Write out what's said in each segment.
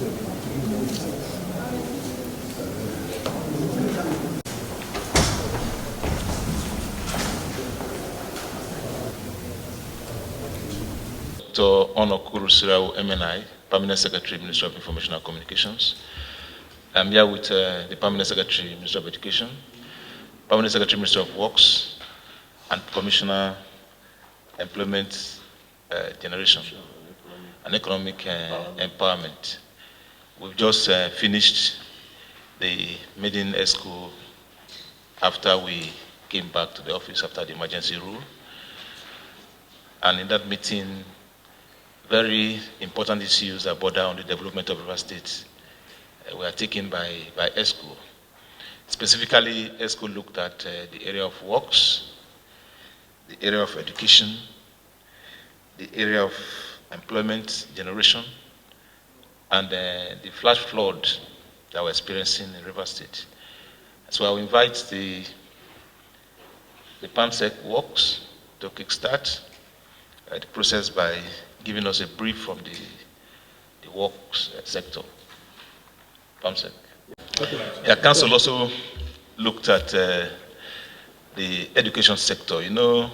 To Onokuru Sirau MNI, Permanent Secretary, Ministry of Information and Communications. I'm here with the Permanent Secretary, Ministry of Education, Permanent Secretary, Ministry of Works, and Commissioner, Employment Generation and Economic Empowerment. We've just finished the maiden ESCO after we came back to the office after the emergency rule. And in that meeting, very important issues that border on the development of River State were taken by ESCO. Specifically, ESCO looked at the area of works, the area of education, the area of employment generation, and the flash flood that we're experiencing in River State. So I will invite the PAMSEC works to kickstart the process by giving us a brief from the works sector. PAMSEC. Yeah, Council also looked at the education sector. You know,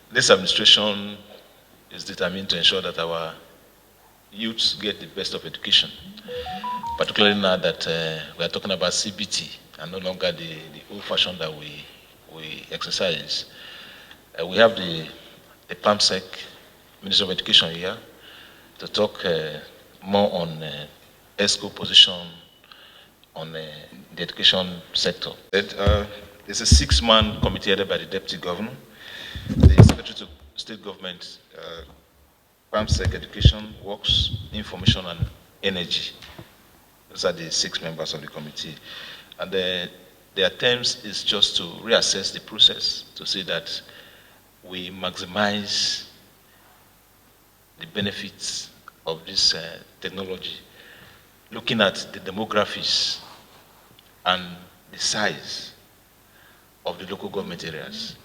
this administration is determined to ensure that our youths get the best of education, particularly now that we are talking about CBT and no longer the old-fashioned that we exercise. We have the PAMSEC, Minister of Education here, to talk more on ESCO position on the education sector. There's a 6-man committee headed by the Deputy Governor, the Secretary to State Government, PAMSEC, Education, Works, Information and Energy. Those are the 6 members of the committee. And their attempt is just to reassess the process to see that we maximize the benefits of this technology, looking at the demographics and the size of the local government areas.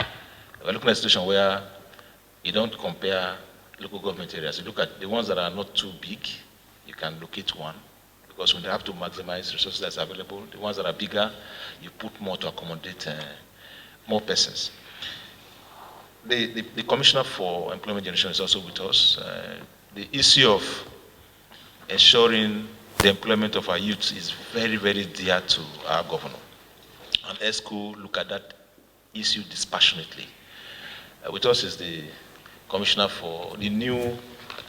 We're looking at a situation where you don't compare local government areas. You look at the ones that are not too big, you can locate one, because when they have to maximize resources that's available, the ones that are bigger, you put more to accommodate more persons. The Commissioner for Employment Generation is also with us. The issue of ensuring the employment of our youth is very, very dear to our governor. And ESCO look at that issue dispassionately. With us is the Commissioner for,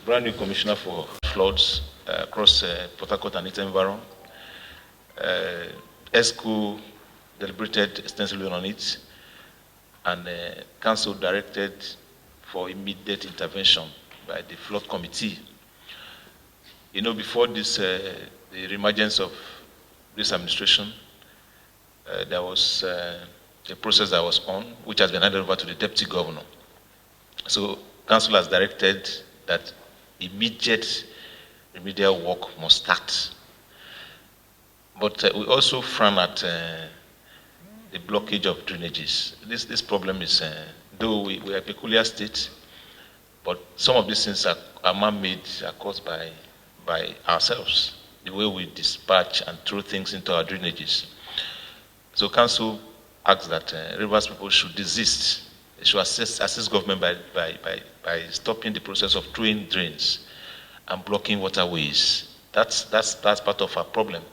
brand new Commissioner for Floods across Port Harcourt and its environment. ESCO deliberated extensively on it, and Council directed for immediate intervention by the flood committee. You know, before this, the reemergence of this administration, there was a process that was on, which has been handed over to the Deputy Governor. So Council has directed that immediate remedial work must start. But we also frown at the blockage of drainages. This problem is, though we are a peculiar state, but some of these things are man-made, are caused by ourselves, the way we dispatch and throw things into our drainages. So Council asks that Rivers people should desist. They should assist government by stopping the process of throwing drains and blocking waterways. That's part of our problem.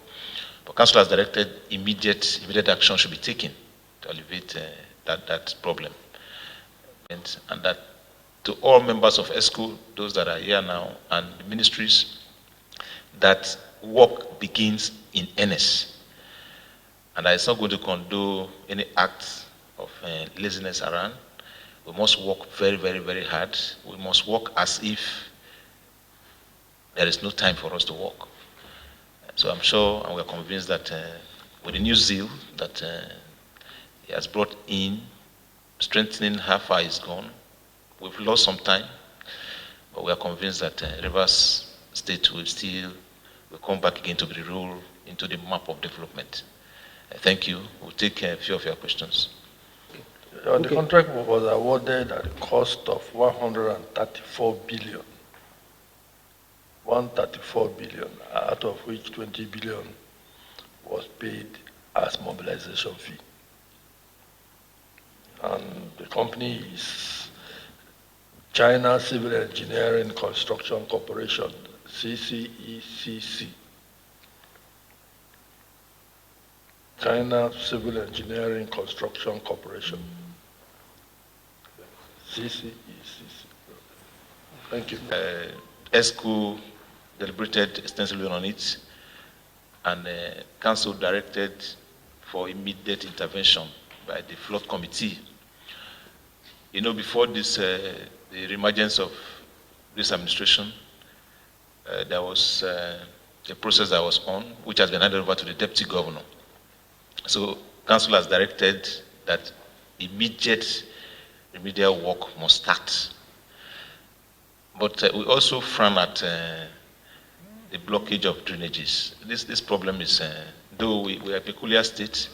But Council has directed immediate action should be taken to alleviate that problem. And that to all members of ESCO, those that are here now, and the ministries, that work begins in earnest. And it's not going to condone any act of laziness around. We must work very, very, very hard. We must work as if there is no time for us to work. So I'm sure and we're convinced that with the new zeal that he has brought in, strengthening how far he's gone, we've lost some time, but we are convinced that Rivers State will come back again to be rolled into the map of development. Thank you. We'll take a few of your questions. The contract was awarded at a cost of 134 billion. 134 billion, out of which 20 billion was paid as mobilization fee. And the company is China Civil Engineering Construction Corporation, CCECC. China Civil Engineering Construction Corporation, CCECC. Thank you. ESCO deliberated extensively on it, and council directed for immediate intervention by the flood committee. You know, before this, the reemergence of this administration, there was a process that was on, which has been handed over to the deputy governor. So, council has directed that immediate remedial work must start. But we also frown at the blockage of drainages. This problem is, though we are a peculiar state,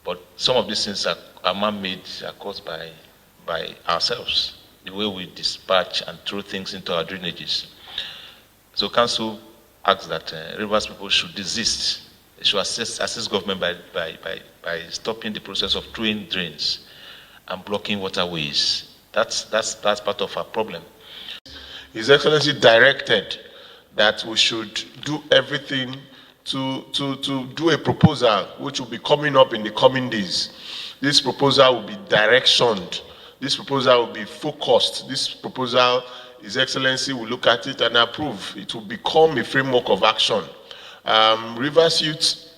but some of these things are man-made, are caused by ourselves, the way we dispatch and throw things into our drainages. So council asks that Rivers people should desist. They should assist government by stopping the process of throwing drains and blocking waterways. That's part of our problem. His Excellency directed that we should do everything to do a proposal which will be coming up in the coming days. This proposal will be directioned. This proposal will be focused. This proposal, His Excellency will look at it and approve. It will become a framework of action. Rivers youths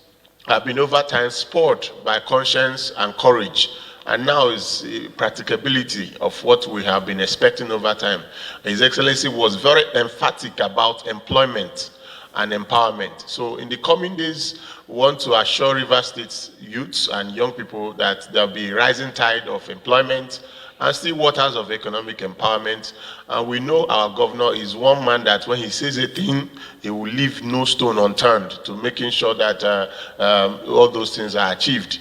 have been over time spurred by conscience and courage, and now is practicability of what we have been expecting over time. His Excellency was very emphatic about employment and empowerment. So in the coming days, we want to assure River State's youths and young people that there'll be a rising tide of employment and still waters of economic empowerment. And we know our governor is one man that when he says a thing, he will leave no stone unturned to making sure that all those things are achieved.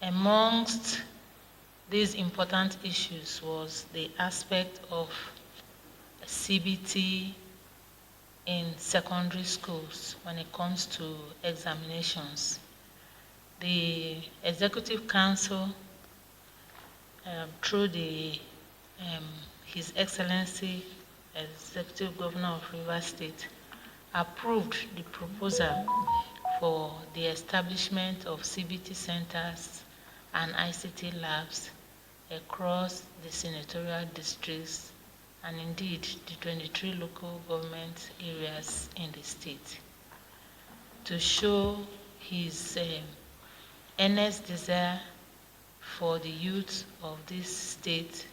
Amongst these important issues was the aspect of CBT in secondary schools when it comes to examinations. The Executive Council, through His Excellency Executive Governor of Rivers State, approved the proposal for the establishment of CBT centers and ICT labs across the senatorial districts and indeed the 23 local government areas in the state, to show his earnest desire for the youth of this state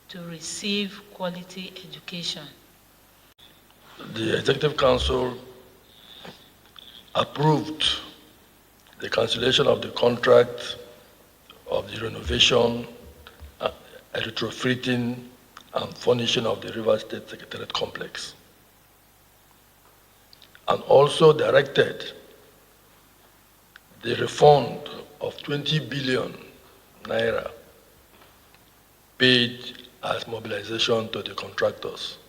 to receive quality education. The Executive Council approved the cancellation of the contract of the renovation, retrofitting, and furnishing of the River State Secretariat complex, and also directed the refund of 20 billion naira paid as mobilization to the contractors.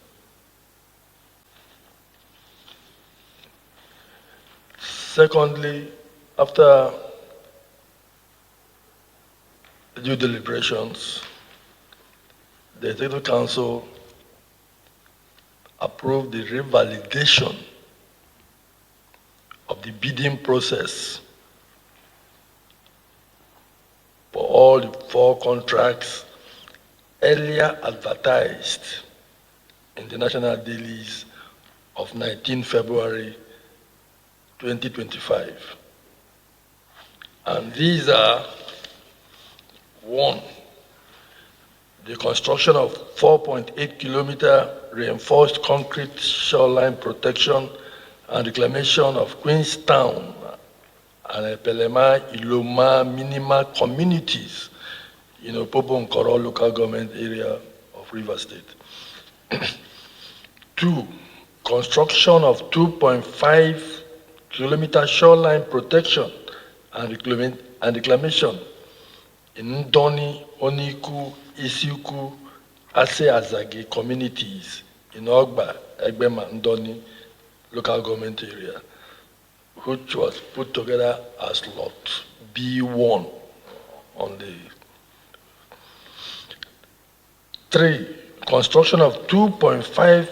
Secondly, after due deliberations, the Executive Council approved the revalidation of the bidding process for all the 4 contracts earlier advertised in the national dailies of 19 February 2025. And these are: 1, the construction of 4.8 kilometer reinforced concrete shoreline protection and reclamation of Queenstown and Pelema, Iloma, Minima communities in Opobo Nkoro local government area of River State. 2, construction of 2.5 kilometer shoreline protection and reclamation in Ndoni, Oniku, Isiku, Ase Azage communities in Ogba, Egbema, Ndoni, local government area, which was put together as lot B1 on the 3, construction of 2.5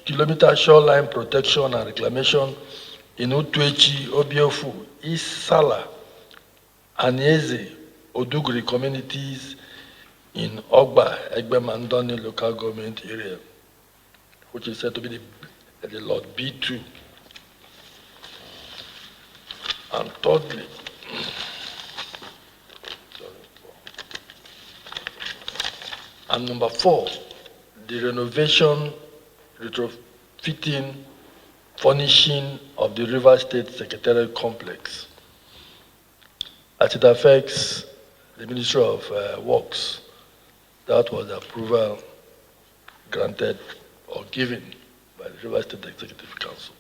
kilometer shoreline protection and reclamation in Utwechi, Obiofu, East Sala, Anyeze, Odugri communities in Ogba, Egbemandoni local government area, which is said to be the lot B2. And thirdly, and number 4, the renovation, retrofitting, furnishing of the River State Secretariat Complex as it affects the Ministry of Works. That was the approval granted or given by the River State Executive Council.